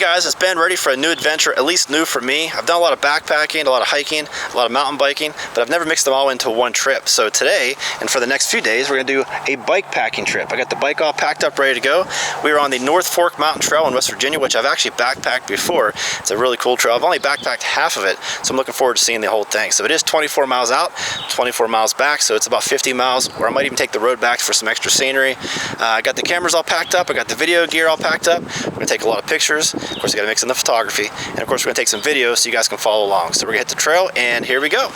guys, it's Ben, ready for a new adventure, at least new for me. I've done a lot of backpacking, a lot of hiking, a lot of mountain biking, but I've never mixed them all into one trip. So today, and for the next few days, we're gonna do a bike packing trip. I got the bike all packed up, ready to go. We are on the North Fork Mountain Trail in West Virginia, which I've actually backpacked before. It's a really cool trail. I've only backpacked half of it, so I'm looking forward to seeing the whole thing. So it is 24 miles out, 24 miles back, so it's about 50 miles, where I might even take the road back for some extra scenery. I got the cameras all packed up, I got the video gear all packed up. We're gonna take a lot of pictures. Of course, I gotta mix in the photography, and of course we're gonna take some videos so you guys can follow along. So we're gonna hit the trail, and here we go.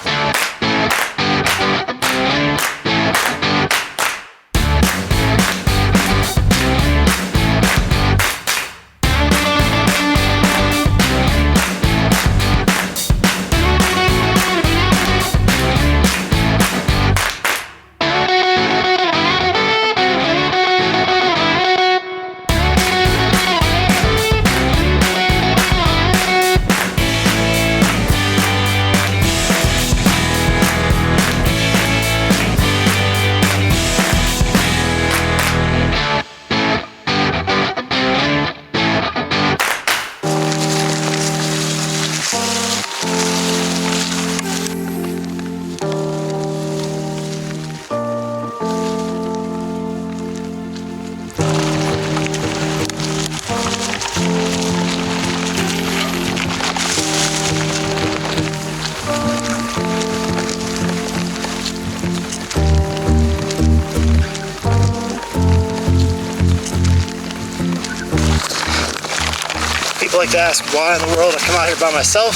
People like to ask why in the world I come out here by myself.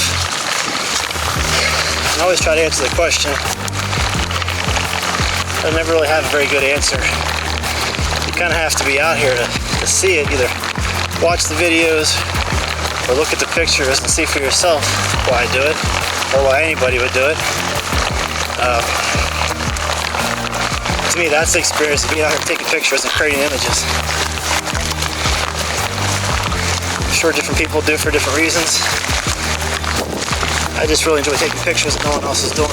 I always try to answer the question. I never really have a very good answer. You kind of have to be out here to see it. Either watch the videos or look at the pictures and see for yourself why I do it, or why anybody would do it. To me, that's the experience of being out here taking pictures and creating images. Sure, different people do it for different reasons. I just really enjoy taking pictures that no one else is doing.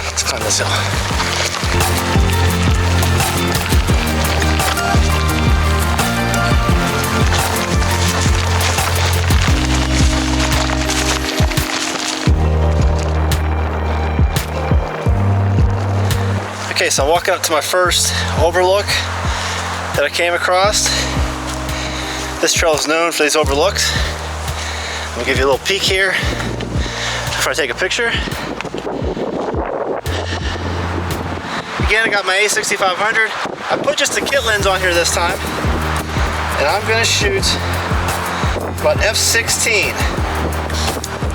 Let's climb this hill. Okay, so I'm walking up to my first overlook that I came across. This trail is known for these overlooks. I'm gonna give you a little peek here before I take a picture. Again, I got my A6500. I put just the kit lens on here this time, and I'm gonna shoot about f/16.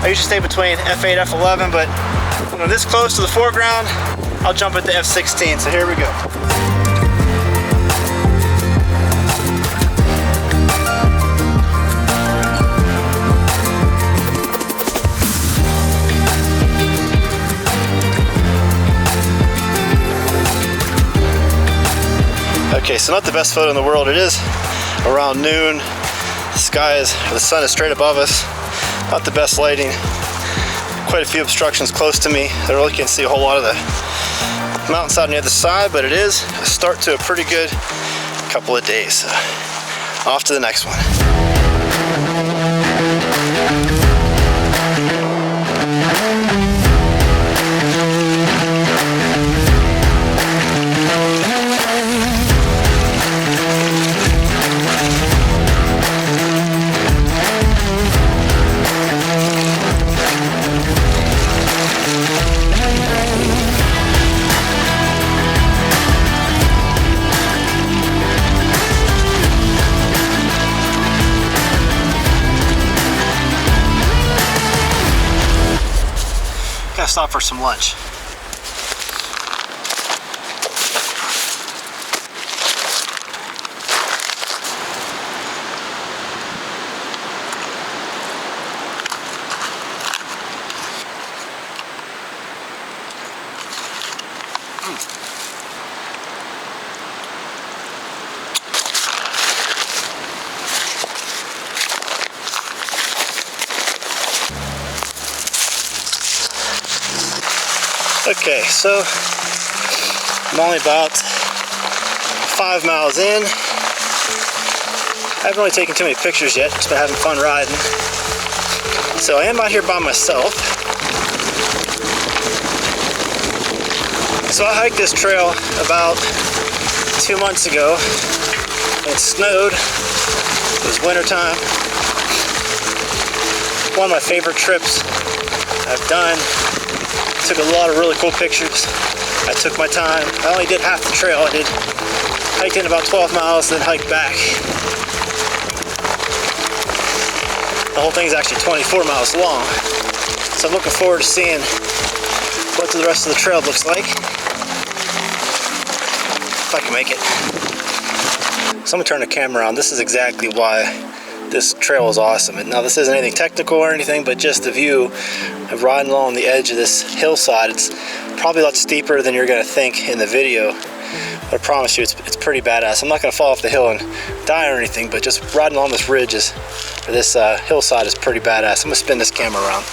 I usually stay between f/8, f/11, but when I'm this close to the foreground, I'll jump at the f/16. So here we go. Okay, so not the best photo in the world. It is around noon. The sun is straight above us. Not the best lighting. Quite a few obstructions close to me. I really can't see a whole lot of the mountainside on the other side, but it is a start to a pretty good couple of days. So, off to the next one. Gotta stop for some lunch. Okay, so I'm only about 5 miles in. I haven't really taken too many pictures yet, just been having fun riding. So I am out here by myself. So I hiked this trail about 2 months ago. It snowed. It was wintertime. One of my favorite trips I've done. Took a lot of really cool pictures. I took my time. I only did half the trail. I hiked in about 12 miles, then hiked back. The whole thing is actually 24 miles long. So I'm looking forward to seeing what the rest of the trail looks like. If I can make it. So I'm gonna turn the camera on. This is exactly why this trail is awesome. And now this isn't anything technical or anything, but just the view of riding along the edge of this hillside. It's probably a lot steeper than you're gonna think in the video. But I promise you, it's pretty badass. I'm not gonna fall off the hill and die or anything, but just riding along this ridge this hillside is pretty badass. I'm gonna spin this camera around.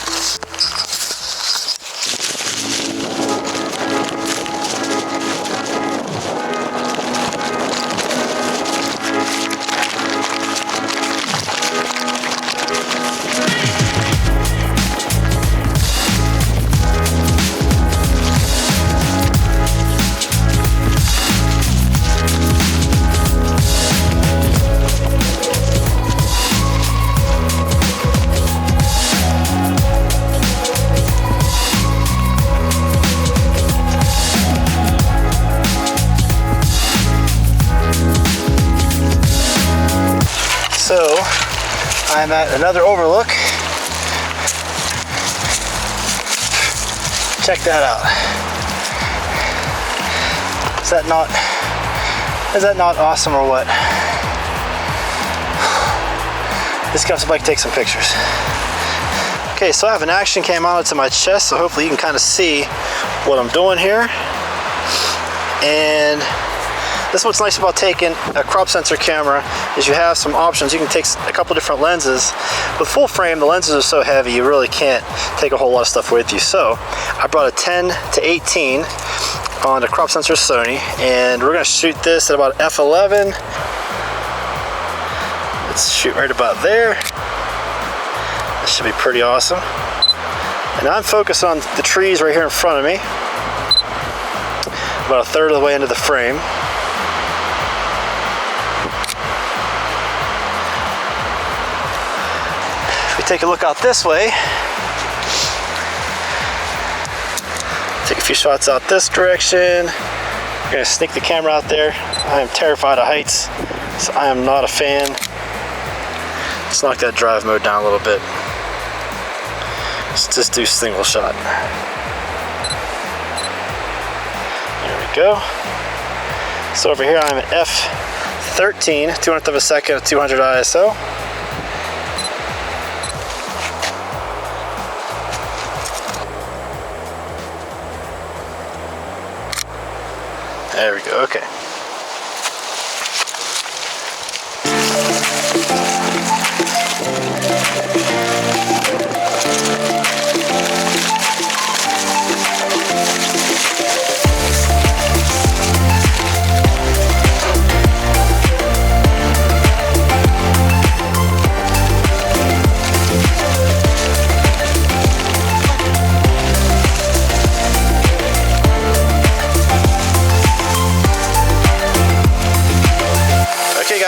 So I'm at another overlook. Check that out. Is that not awesome or what? This comes bike, take some pictures. Okay, so I have an action cam mounted to my chest, so hopefully you can kind of see what I'm doing here. And this is what's nice about taking a crop sensor camera, is you have some options. You can take a couple different lenses. With full frame, the lenses are so heavy you really can't take a whole lot of stuff with you. So I brought a 10 to 18 on the crop sensor Sony, and we're gonna shoot this at about f11. Let's shoot right about there. This should be pretty awesome. And I'm focused on the trees right here in front of me, about a third of the way into the frame. Take a look out this way. Take a few shots out this direction. I'm gonna sneak the camera out there. I am terrified of heights, so I am not a fan. Let's knock that drive mode down a little bit. Let's just do single shot. There we go. So over here I'm at f13, 200th of a second at 200 ISO. There we go, okay.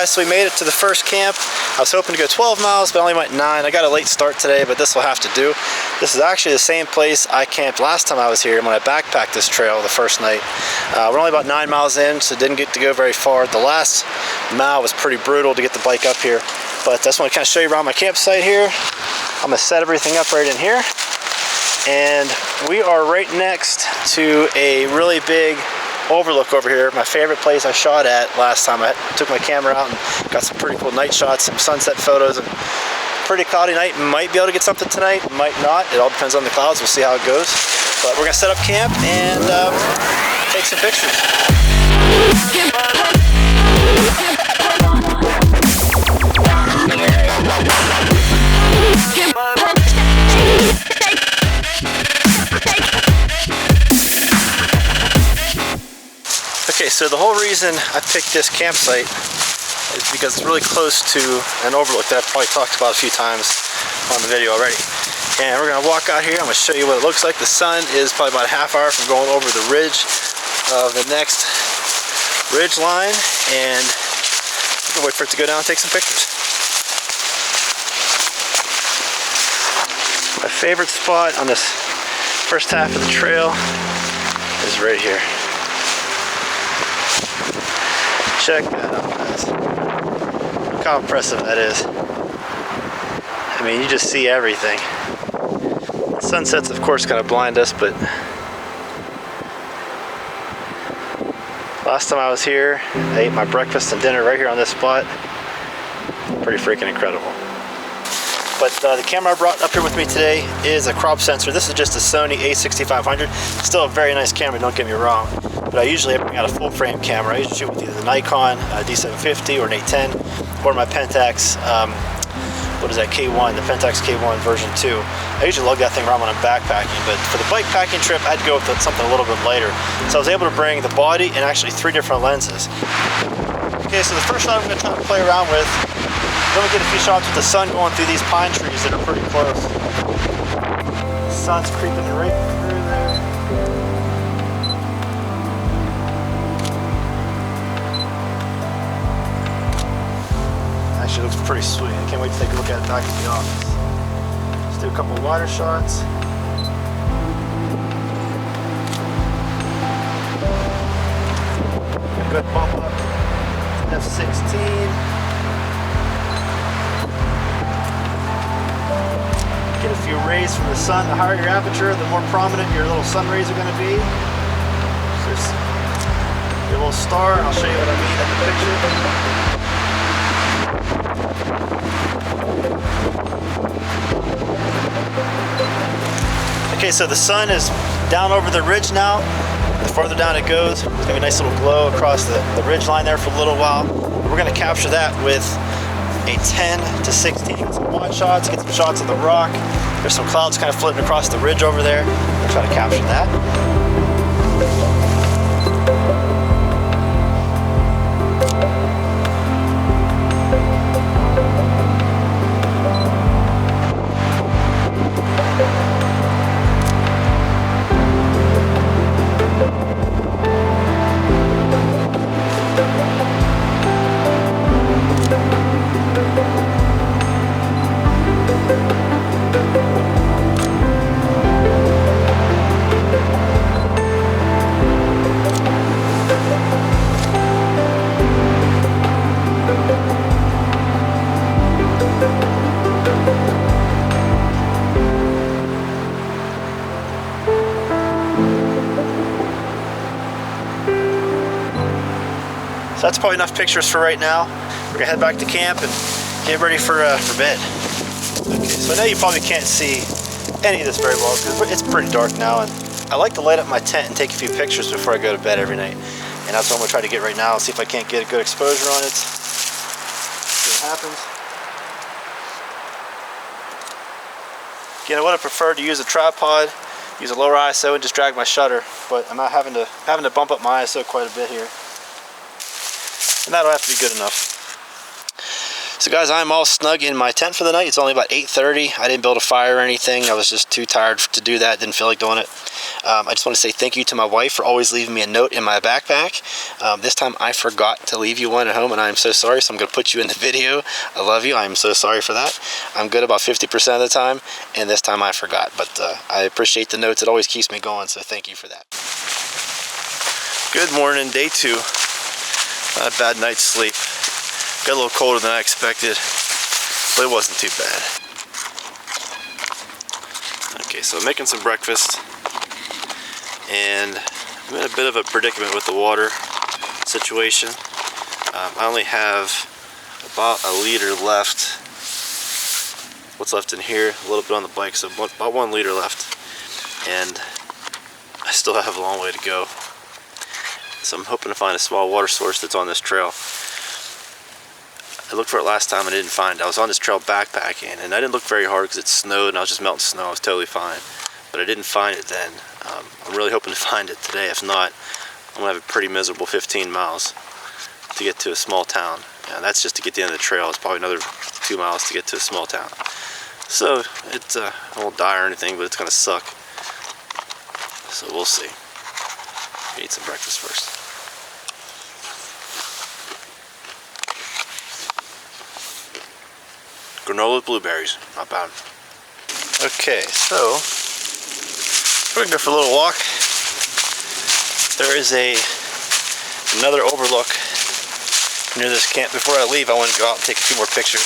So we made it to the first camp. I was hoping to go 12 miles, but I only went 9. I got a late start today, but this will have to do. This is actually the same place I camped last time I was here when I backpacked this trail the first night. We're only about 9 miles in, so didn't get to go very far. The last mile was pretty brutal to get the bike up here, but I just want to kind of show you around my campsite here. I'm gonna set everything up right in here, and we are right next to a really big overlook over here. My favorite place I shot at last time. I took my camera out and got some pretty cool night shots, some sunset photos, and pretty cloudy night. Might be able to get something tonight, might not. It all depends on the clouds. We'll see how it goes. But we're gonna set up camp and take some pictures. Okay, so the whole reason I picked this campsite is because it's really close to an overlook that I've probably talked about a few times on the video already. And we're gonna walk out here. I'm gonna show you what it looks like. The sun is probably about a half hour from going over the ridge of the next ridge line, and I'm gonna wait for it to go down and take some pictures. My favorite spot on this first half of the trail is right here. Check that out, guys. Look how impressive that is. I mean, you just see everything. Sunsets, of course, kind of blind us, but last time I was here, I ate my breakfast and dinner right here on this spot. Pretty freaking incredible. But the camera I brought up here with me today is a crop sensor. This is just a Sony a6500. Still a very nice camera, don't get me wrong. But I usually bring out a full frame camera. I usually shoot with either the Nikon D750 or an A10 or my Pentax. What is that, K1, the Pentax K1 version 2. I usually lug that thing around when I'm backpacking, but for the bike packing trip, I'd go with something a little bit lighter. So I was able to bring the body and actually 3 different lenses. Okay, so the first shot I'm going to try to play around with, then we get a few shots with the sun going through these pine trees that are pretty close. The sun's creeping right through there. Actually, it looks pretty sweet. I can't wait to take a look at it back at the office. Let's do a couple wider shots. A good bump up to F16. Get a few rays from the sun. The higher your aperture, the more prominent your little sun rays are going to be. So there's your little star, and I'll show you what I mean in the picture. Okay, so the sun is down over the ridge now. The farther down it goes, there's gonna be a nice little glow across the ridge line there for a little while. We're gonna capture that with a 10 to 16. Get some wide shots, get some shots of the rock. There's some clouds kind of floating across the ridge over there. We'll try to capture that. So that's probably enough pictures for right now. We're gonna head back to camp and get ready for bed. Okay, so I know you probably can't see any of this very well because it's pretty dark now, and I like to light up my tent and take a few pictures before I go to bed every night. And that's what I'm gonna try to get right now, see if I can't get a good exposure on it. See what happens. Again, I would have preferred to use a tripod, use a lower ISO and just drag my shutter, but I'm not having to bump up my ISO quite a bit here. And that'll have to be good enough. So guys, I'm all snug in my tent for the night. It's only about 8:30. I didn't build a fire or anything. I was just too tired to do that. Didn't feel like doing it. I just want to say thank you to my wife for always leaving me a note in my backpack. This time I forgot to leave you one at home, and I'm so sorry. So I'm going to put you in the video. I love you. I'm so sorry for that. I'm good about 50% of the time, and this time I forgot. But I appreciate the notes. It always keeps me going, so thank you for that. Good morning, day 2. Not a bad night's sleep. Got a little colder than I expected, but it wasn't too bad. Okay, so I'm making some breakfast, and I'm in a bit of a predicament with the water situation. I only have about a liter left. What's left in here, a little bit on the bike, so about 1 liter left, and I still have a long way to go. So I'm hoping to find a small water source that's on this trail. I looked for it last time and I didn't find it. I was on this trail backpacking, and I didn't look very hard because it snowed and I was just melting snow. I was totally fine, but I didn't find it then. I'm really hoping to find it today. If not, I'm gonna have a pretty miserable 15 miles to get to a small town. And that's just to get to the end of the trail. It's probably another 2 miles to get to a small town. So it won't die or anything, but it's gonna suck. So we'll see. Eat some breakfast first. Granola with blueberries, not bad. Okay, so we're gonna go for a little walk. There is another overlook near this camp. Before I leave, I want to go out and take a few more pictures.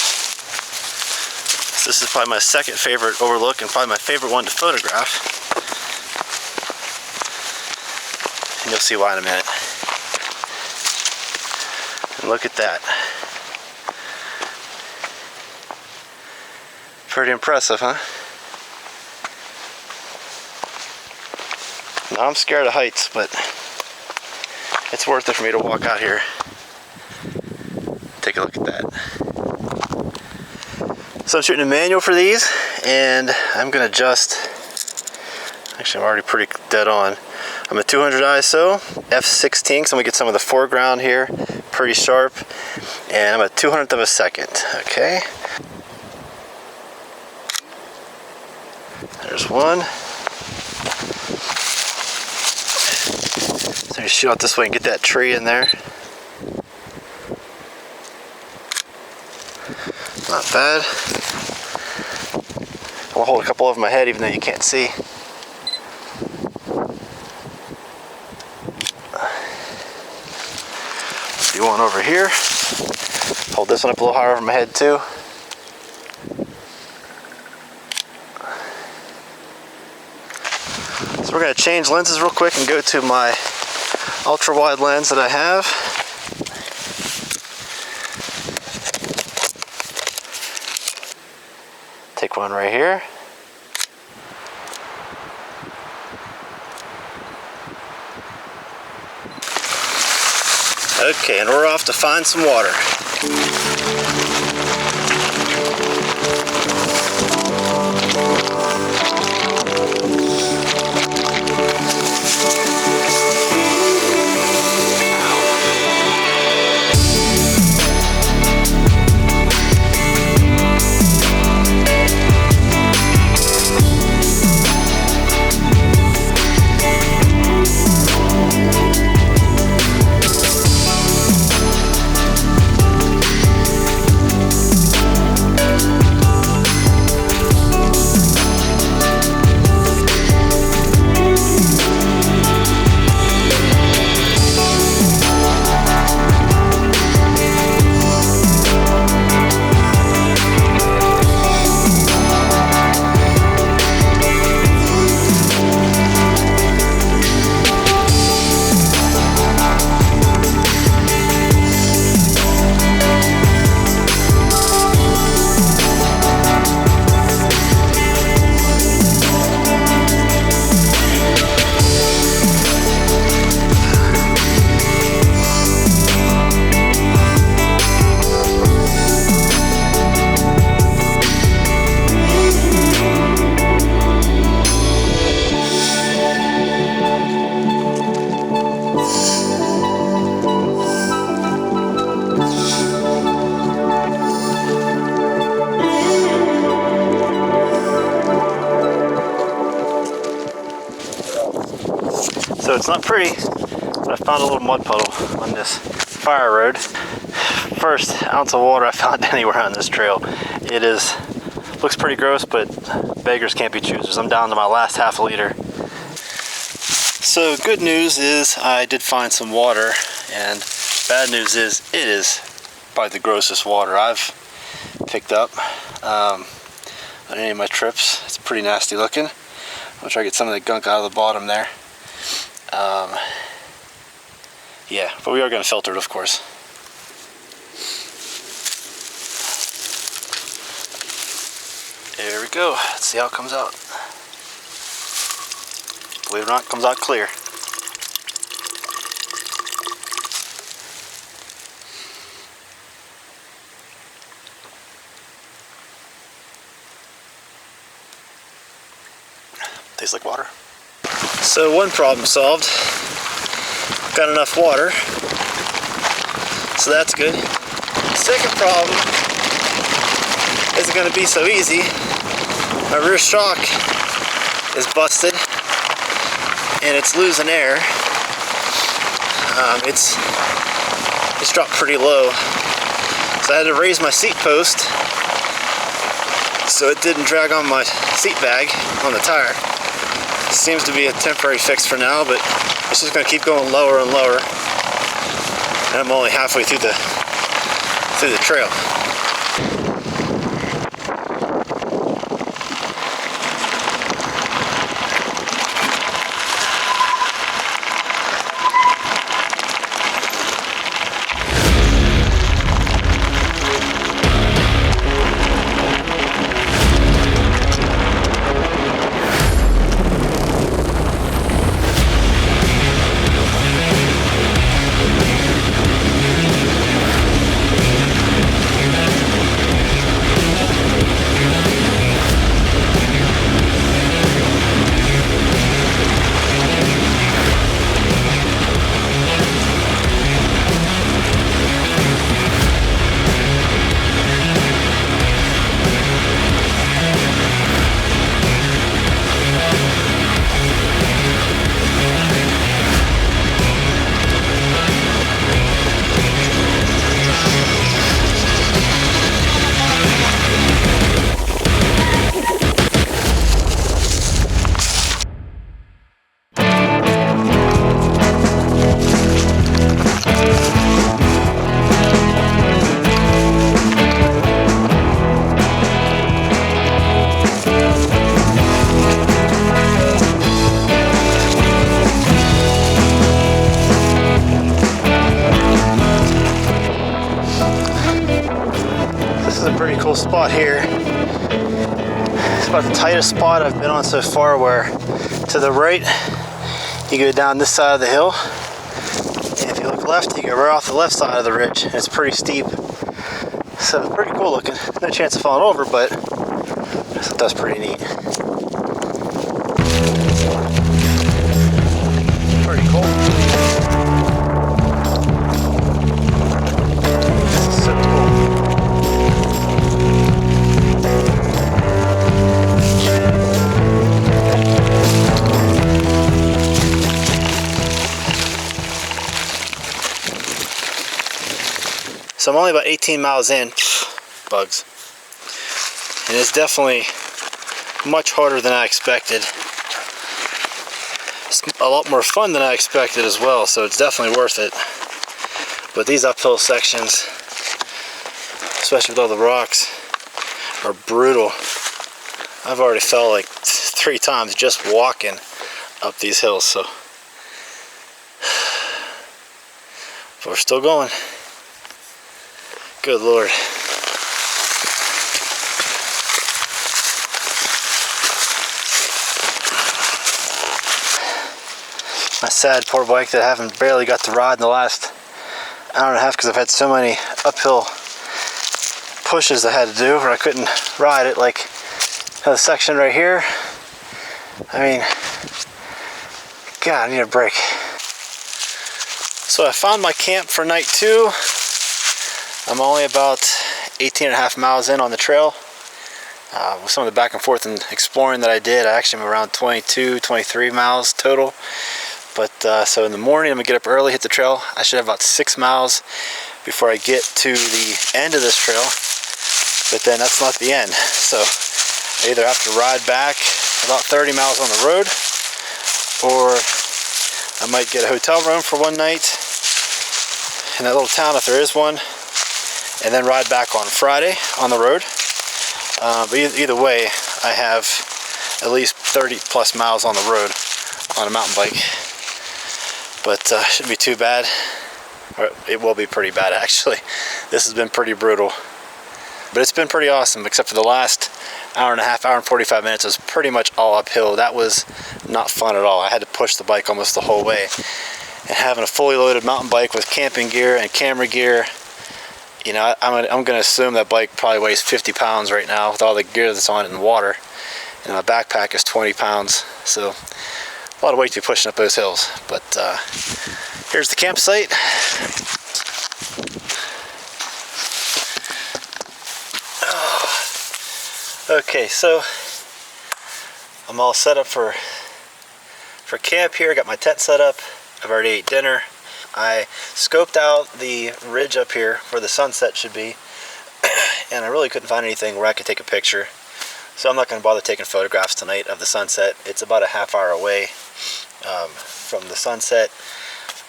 So this is probably my second favorite overlook and probably my favorite one to photograph. And you'll see why in a minute. And look at that. Pretty impressive, huh? Now I'm scared of heights, but it's worth it for me to walk out here. Take a look at that. So I'm shooting a manual for these, and I'm gonna adjust. Actually, I'm already pretty dead on. I'm at 200 ISO, f/16, so I'm gonna get some of the foreground here, pretty sharp, and I'm at 200th of a second. Okay. There's one. So you shoot out this way and get that tree in there. Not bad. I'll hold a couple over my head even though you can't see. Let's do one over here. Hold this one up a little higher over my head too. So we're going to change lenses real quick and go to my ultra wide lens that I have. Take one right here. Okay, and we're off to find some water. So it's not pretty, but I found a little mud puddle on this fire road. First ounce of water I found anywhere on this trail. It looks pretty gross, but beggars can't be choosers. I'm down to my last half a liter. So good news is I did find some water, and bad news is it is probably the grossest water I've picked up on any of my trips. It's pretty nasty looking. I'll try to get some of the gunk out of the bottom there. Yeah, but we are going to filter it, of course. There we go. Let's see how it comes out. Believe it or not, it comes out clear. Tastes like water. So one problem solved. Got enough water, so that's good. Second problem isn't going to be so easy. My rear shock is busted and it's losing air. It's dropped pretty low, so I had to raise my seat post so it didn't drag on my seat bag on the tire. Seems to be a temporary fix for now, but it's just going to keep going lower and lower, and I'm only halfway through the trail. Pretty cool spot here. It's about the tightest spot I've been on so far, where to the right you go down this side of the hill, and if you look left you go right off the left side of the ridge, and it's pretty steep, so pretty cool looking. No chance of falling over, but I thought that's pretty neat. Pretty cool. This is so cool. So I'm only about 18 miles in, bugs, and it's definitely much harder than I expected. It's a lot more fun than I expected as well, so it's definitely worth it. But these uphill sections, especially with all the rocks, are brutal. I've already fell like 3 times just walking up these hills, so but we're still going. Good Lord. My sad poor bike that I haven't barely got to ride in the last hour and a half because I've had so many uphill pushes I had to do where I couldn't ride it. Like the section right here, I mean, God, I need a break. So I found my camp for night 2. I'm only about 18.5 miles in on the trail. With some of the back and forth and exploring that I did, I actually am around 22, 23 miles total. But so in the morning, I'm gonna get up early, hit the trail. I should have about 6 miles before I get to the end of this trail. But then that's not the end. So I either have to ride back about 30 miles on the road, or I might get a hotel room for one night in that little town if there is one, and then ride back on Friday on the road. But either way, I have at least 30 plus miles on the road on a mountain bike. But shouldn't be too bad. Or it will be pretty bad actually. This has been pretty brutal. But it's been pretty awesome, except for the last hour and a half, hour and 45 minutes was pretty much all uphill. That was not fun at all. I had to push the bike almost the whole way. And having a fully loaded mountain bike with camping gear and camera gear, you know, I'm going to assume that bike probably weighs 50 pounds right now with all the gear that's on it in the water. And my backpack is 20 pounds. So a lot of weight to be pushing up those hills. But here's the campsite. Okay, so I'm all set up for camp here. I got my tent set up. I've already ate dinner. I scoped out the ridge up here where the sunset should be, and I really couldn't find anything where I could take a picture. So I'm not going to bother taking photographs tonight of the sunset. It's about a half hour away from the sunset.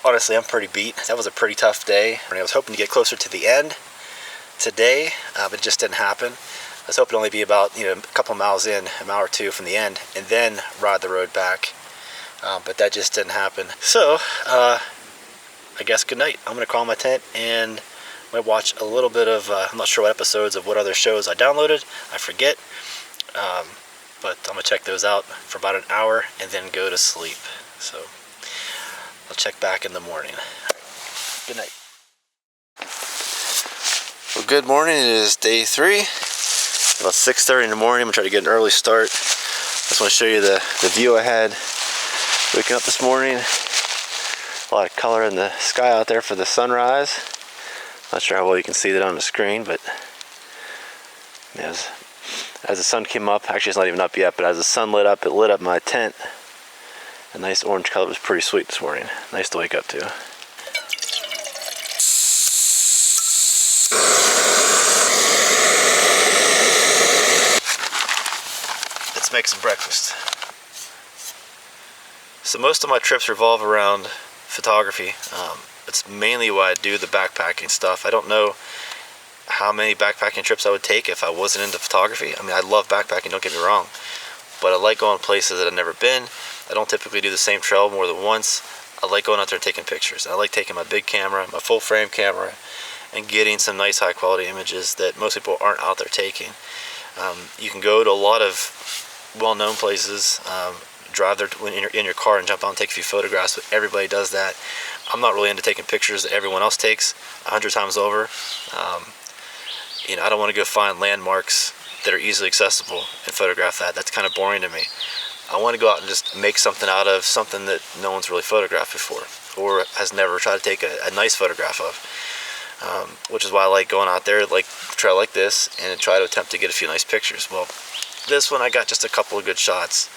Honestly, I'm pretty beat. That was a pretty tough day. I was hoping to get closer to the end today, but it just didn't happen. I was hoping to only be about a couple miles in, an hour or two from the end, and then ride the road back. But that just didn't happen. So I guess good night. I'm gonna call my tent and I might watch a little bit of I'm not sure what episodes of what other shows I downloaded. I forget. But I'm gonna check those out for about an hour and then go to sleep. So I'll check back in the morning. Good night. Well, good morning. It is day 3. About 6:30 in the morning. I'm gonna try to get an early start. Just want to show you the view I had waking up this morning. A lot of color in the sky out there for the sunrise. Not sure how well you can see that on the screen, but as the sun came up, actually it's not even up yet, but as the sun lit up, it lit up my tent. A nice orange color. Was pretty sweet this morning. Nice to wake up to. Let's make some breakfast. So most of my trips revolve around photography. It's mainly why I do the backpacking stuff. I don't know how many backpacking trips I would take if I wasn't into photography. I mean, I love backpacking, don't get me wrong, but I like going places that I've never been. I don't typically do the same trail more than once. I like going out there and taking pictures. I like taking my big camera, my full frame camera, and getting some nice high quality images that most people aren't out there taking. You can go to a lot of well-known places, drive there in your car and jump out and take a few photographs, but everybody does that. I'm not really into taking pictures that everyone else takes 100 times over. I don't want to go find landmarks that are easily accessible and photograph that. That's kind of boring to me. I want to go out and just make something out of something that no one's really photographed before or has never tried to take a nice photograph of, which is why I like going out there, like a trail like this, and try to attempt to get a few nice pictures. Well, this one I got just a couple of good shots,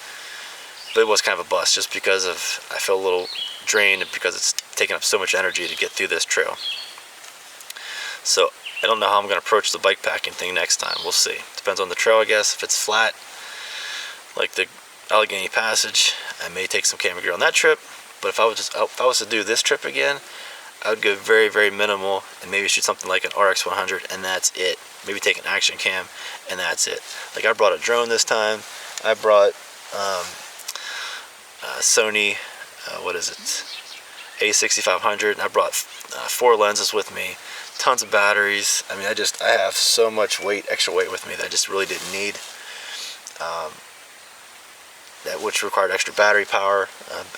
but it was kind of a bust just because I feel a little drained because it's taking up so much energy to get through this trail. So I don't know how I'm going to approach the bike packing thing next time. We'll see. Depends on the trail, I guess. If it's flat, like the Allegheny Passage, I may take some camera gear on that trip. But if I was to do this trip again, I would go very, very minimal and maybe shoot something like an RX 100 and that's it. Maybe take an action cam and that's it. Like I brought a drone this time. I brought Sony, what is it? A6500. I brought 4 lenses with me. Tons of batteries. I mean, I have so much extra weight with me that I just really didn't need. Which required extra battery power,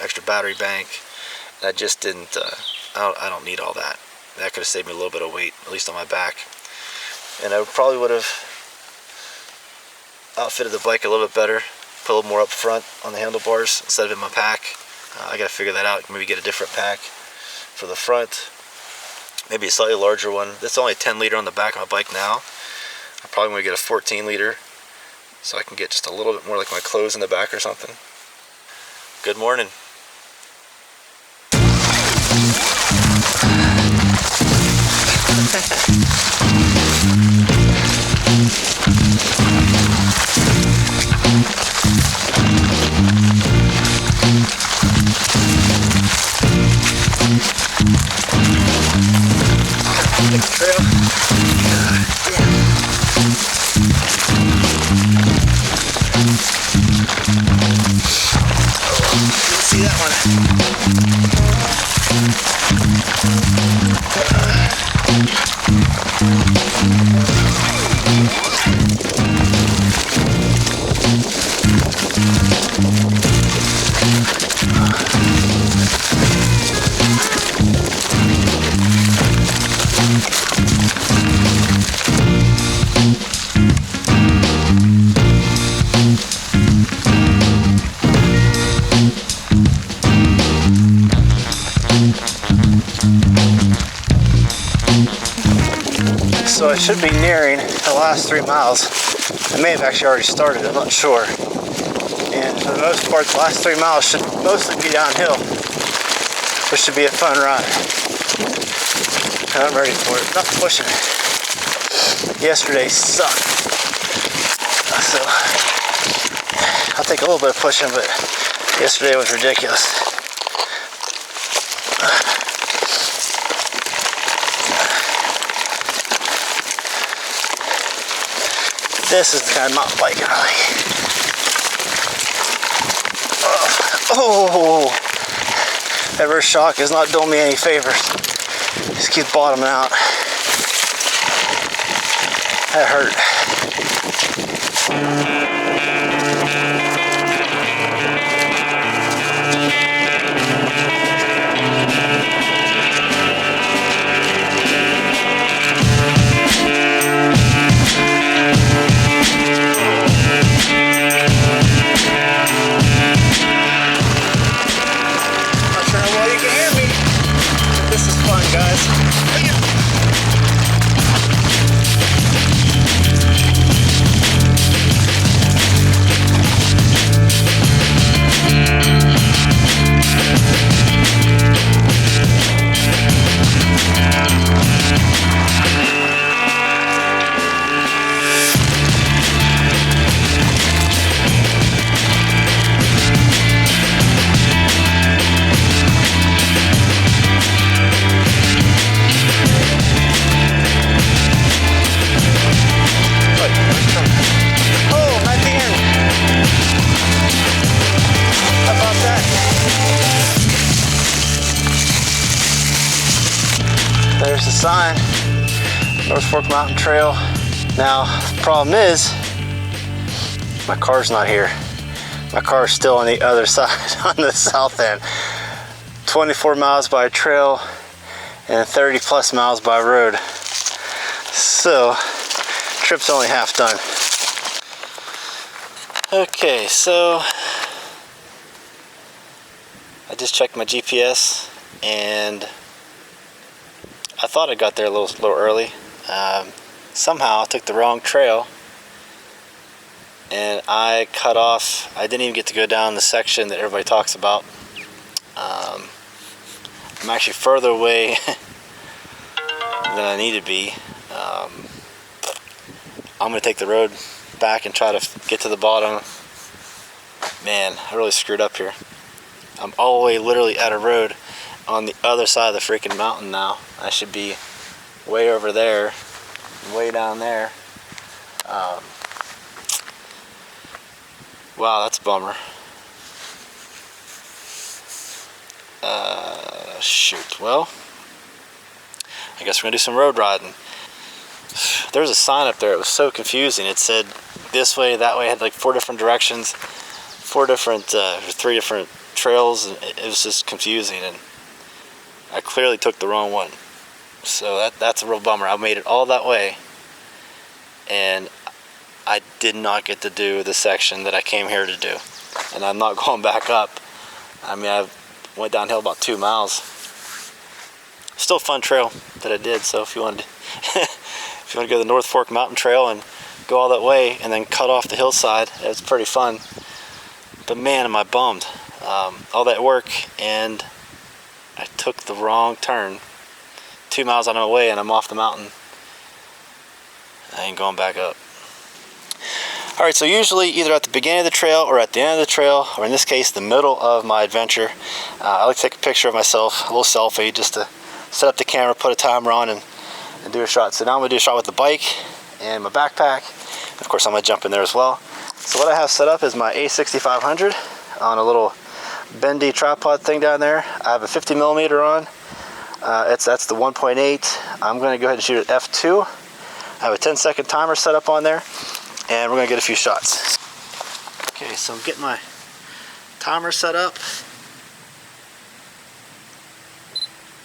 extra battery bank. I just didn't. I don't need all that. That could have saved me a little bit of weight, at least on my back. And I probably would have outfitted the bike a little bit better, put a little more up front on the handlebars instead of in my pack. I got to figure that out. Maybe get a different pack for the front. Maybe a slightly larger one. That's only a 10 liter on the back of my bike now. I'm probably going to get a 14 liter so I can get just a little bit more like my clothes in the back or something. Good morning. Take the trail. Didn't see that one. I should be nearing the last 3 miles. I may have actually already started, I'm not sure. And for the most part, the last 3 miles should mostly be downhill, which should be a fun ride. I'm ready for it. Not pushing it. Yesterday sucked. So I'll take a little bit of pushing, but yesterday was ridiculous. This is the kind of mountain biking I like. Oh, that rear shock is not doing me any favors. Just keeps bottoming out. That hurt. Not sure how well you can hear me, but this is fun, guys. There's the sign, North Fork Mountain Trail. Now, the problem is, my car's not here. My car's still on the other side, on the south end. 24 miles by trail and 30 plus miles by road. So, trip's only half done. Okay, so I just checked my GPS and I thought I got there a little early. Somehow I took the wrong trail and I cut off. I didn't even get to go down the section that everybody talks about. I'm actually further away than I need to be. I'm going to take the road back and try to get to the bottom. Man, I really screwed up here. I'm all the way literally out of road on the other side of the freaking mountain now. I should be way over there, way down there. Wow, that's a bummer. Shoot, well, I guess we're gonna do some road riding. There's a sign up there, it was so confusing. It said this way, that way, it had like 4 different directions, 3 different trails, and it was just confusing, and I clearly took the wrong one. So that's a real bummer. I made it all that way, and I did not get to do the section that I came here to do. And I'm not going back up. I mean, I went downhill about 2 miles. Still a fun trail that I did, so if you want to if you want to go to the North Fork Mountain Trail and go all that way and then cut off the hillside, it's pretty fun. But man, am I bummed. All that work and I took the wrong turn. 2 miles on my way and I'm off the mountain. I ain't going back up. Alright, so usually either at the beginning of the trail or at the end of the trail, or in this case the middle of my adventure, I like to take a picture of myself, a little selfie, just to set up the camera, put a timer on, and do a shot. So now I'm going to do a shot with the bike and my backpack. Of course I'm going to jump in there as well. So what I have set up is my A6500 on a little bendy tripod thing down there. I have a 50mm on. That's the 1.8. I'm going to go ahead and shoot at f2. I have a 10-second timer set up on there, and we're going to get a few shots. Okay, so I'm getting my timer set up.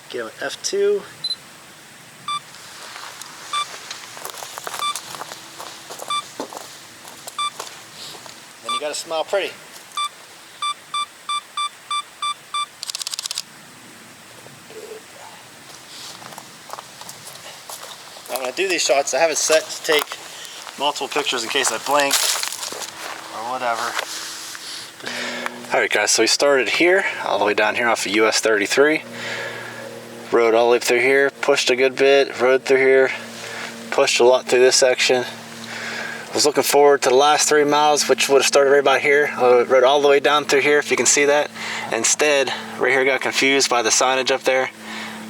Get him at f2. Then you got to smile pretty. I'm going when I do these shots, I have it set to take multiple pictures in case I blink or whatever. Alright guys, so we started here, all the way down here off of US 33. Rode all the way through here, pushed a good bit, rode through here, pushed a lot through this section. Was looking forward to the last 3 miles, which would have started right about here. I rode all the way down through here, if you can see that. Instead, right here, got confused by the signage up there,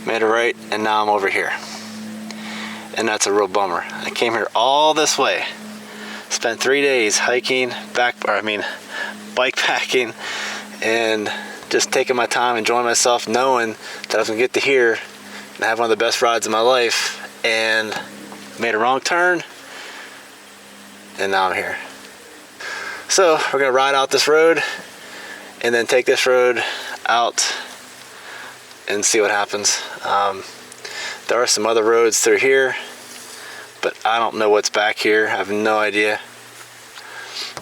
made a right, and now I'm over here. And that's a real bummer. I came here all this way, spent 3 days hiking, bike packing, and just taking my time, enjoying myself, knowing that I was gonna get to here and have one of the best rides of my life, and made a wrong turn, and now I'm here. So we're gonna ride out this road and then take this road out and see what happens. There are some other roads through here, but I don't know what's back here. I have no idea.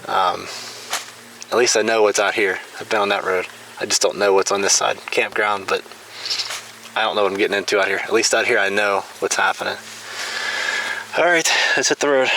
At least I know what's out here. I've been on that road. I just don't know what's on this side. Campground, but I don't know what I'm getting into out here. At least out here I know what's happening. All right, let's hit the road.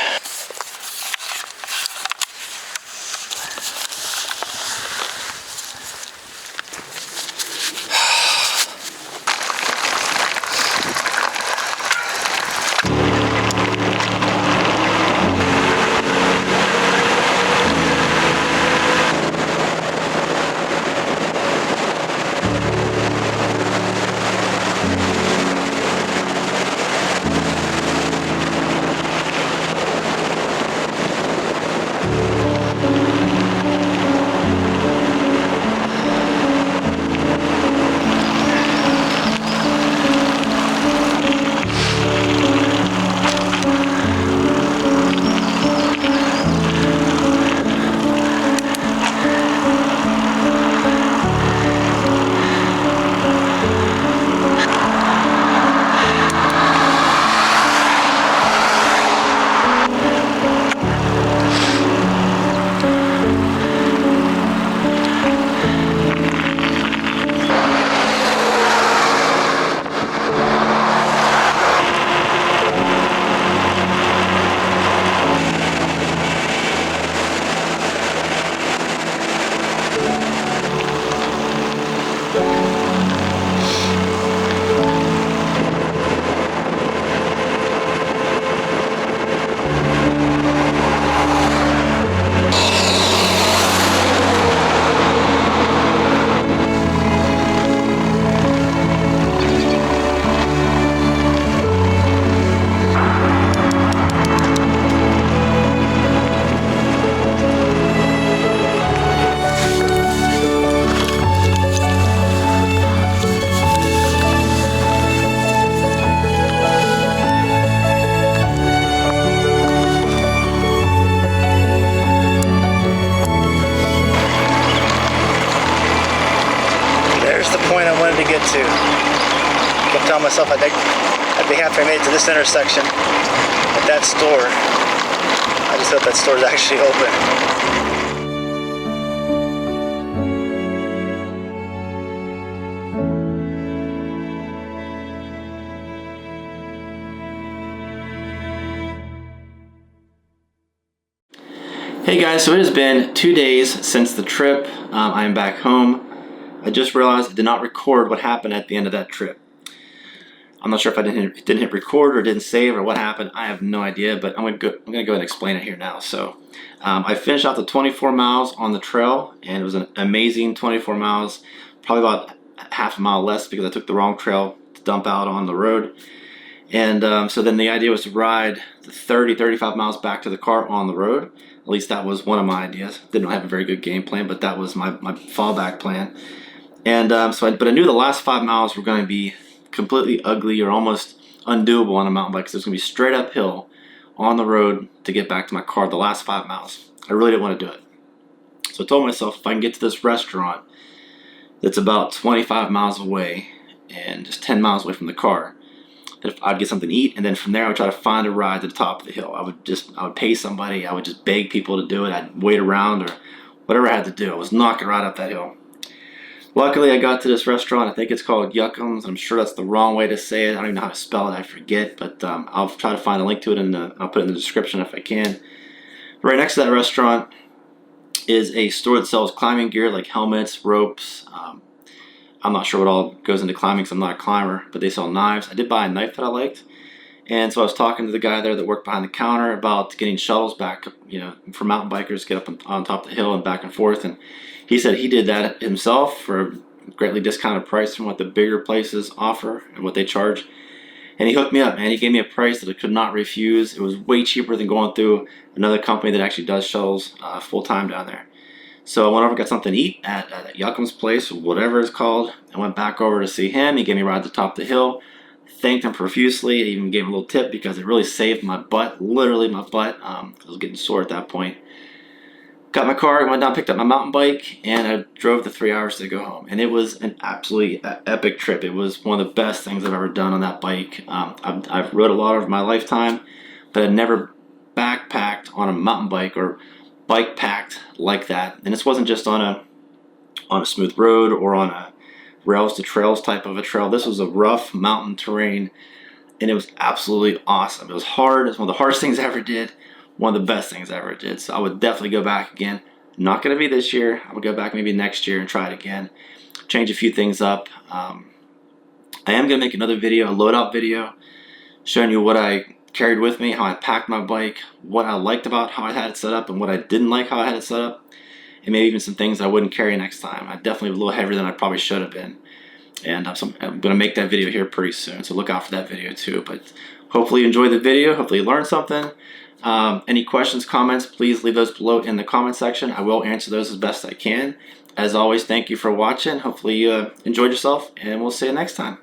Tell myself I'd be happy I made it to this intersection at that store. I just hope that store is actually open. Hey guys, so it has been 2 days since the trip. I am back home. I just realized I did not record what happened at the end of that trip. I'm not sure if I didn't hit record or didn't save or what happened. I have no idea, but I'm gonna go ahead and explain it here now. So I finished out the 24 miles on the trail, and it was an amazing 24 miles. Probably about half a mile less because I took the wrong trail to dump out on the road. And so then the idea was to ride the 35 miles back to the car on the road. At least that was one of my ideas. Didn't have a very good game plan, but that was my fallback plan. And but I knew the last 5 miles were going to be completely ugly or almost undoable on a mountain bike, because it's going to be straight uphill on the road to get back to my car the last 5 miles. I really didn't want to do it. So I told myself if I can get to this restaurant that's about 25 miles away and just 10 miles away from the car, that I'd get something to eat, and then from there I would try to find a ride to the top of the hill. I would pay somebody, I would just beg people to do it, I'd wait around or whatever I had to do. I was not going to ride up that hill. Luckily, I got to this restaurant. I think it's called Yuckums. I'm sure that's the wrong way to say it. I don't even know how to spell it. I forget, but I'll try to find a link to it, and I'll put it in the description if I can. Right next to that restaurant is a store that sells climbing gear like helmets, ropes. I'm not sure what all goes into climbing because I'm not a climber, but they sell knives. I did buy a knife that I liked. And so I was talking to the guy there that worked behind the counter about getting shuttles back, for mountain bikers, get up on top of the hill and back and forth. And he said he did that himself for a greatly discounted price from what the bigger places offer and what they charge. And he hooked me up, man. He gave me a price that I could not refuse. It was way cheaper than going through another company that actually does shuttles full time down there. So I went over and got something to eat at Yuckums place, whatever it's called. I went back over to see him. He gave me a ride to the top of the hill. Thanked him profusely. I even gave him a little tip because it really saved my butt, literally my butt. I was getting sore at that point. Got my car, went down, picked up my mountain bike, and I drove the 3 hours to go home. And it was an absolutely epic trip. It was one of the best things I've ever done on that bike. I've rode a lot over my lifetime, but I'd never backpacked on a mountain bike or bike packed like that. And this wasn't just on a smooth road or on a rails to trails type of a trail. This was a rough mountain terrain, and it was absolutely awesome. It was hard. It's one of the hardest things I ever did, one of the best things I ever did. So I would definitely go back again. Not going to be this year. I would go back maybe next year and try it again, change a few things up. I am going to make another video, a loadout video, showing you what I carried with me, how I packed my bike, what I liked about how I had it set up, and what I didn't like how I had it set up. And maybe even some things I wouldn't carry next time. I definitely was a little heavier than I probably should have been. And I'm going to make that video here pretty soon, so look out for that video too. But hopefully you enjoyed the video. Hopefully you learned something. Any questions, comments, please leave those below in the comment section. I will answer those as best I can. As always, thank you for watching. Hopefully you enjoyed yourself, and we'll see you next time.